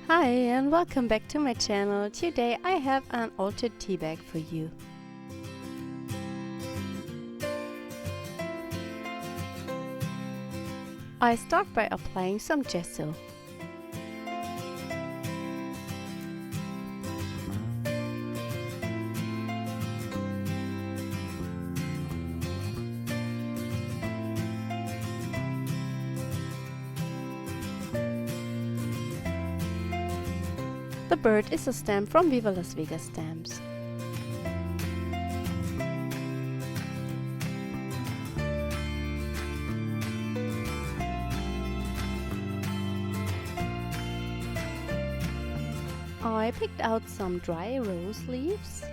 Hi and welcome back to my channel. Today I have an altered tea bag for you. I start by applying some gesso. The bird is a stamp from Viva Las VegaStamps. I picked out some dry rose leaves.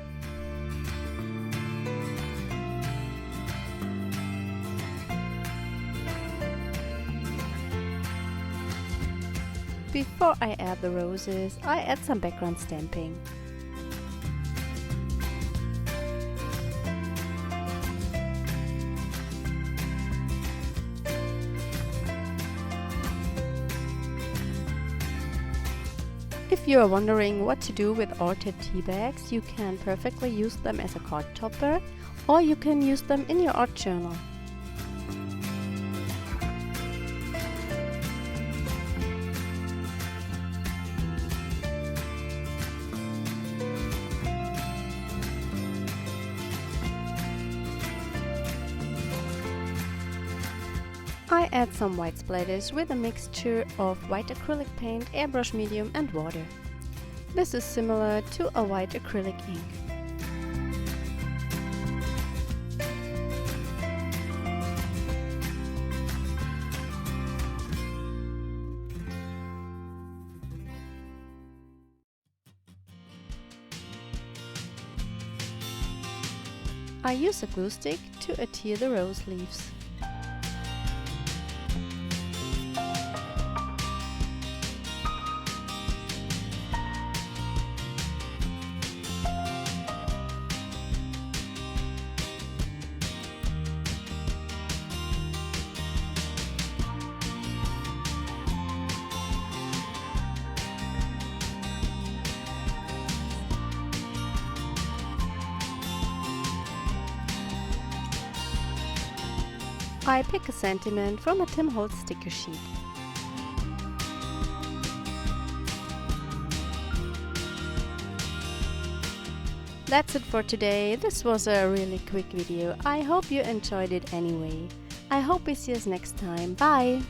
Before I add the roses, I add some background stamping. If you are wondering what to do with altered tea bags, you can perfectly use them as a card topper, or you can use them in your art journal. I add some white splatters with a mixture of white acrylic paint, airbrush medium and water. This is similar to a white acrylic ink. I use a glue stick to adhere the rose leaves. I pick a sentiment from a Tim Holtz sticker sheet. That's it for today. This was a really quick video. I hope you enjoyed it anyway. I hope we see us next time. Bye!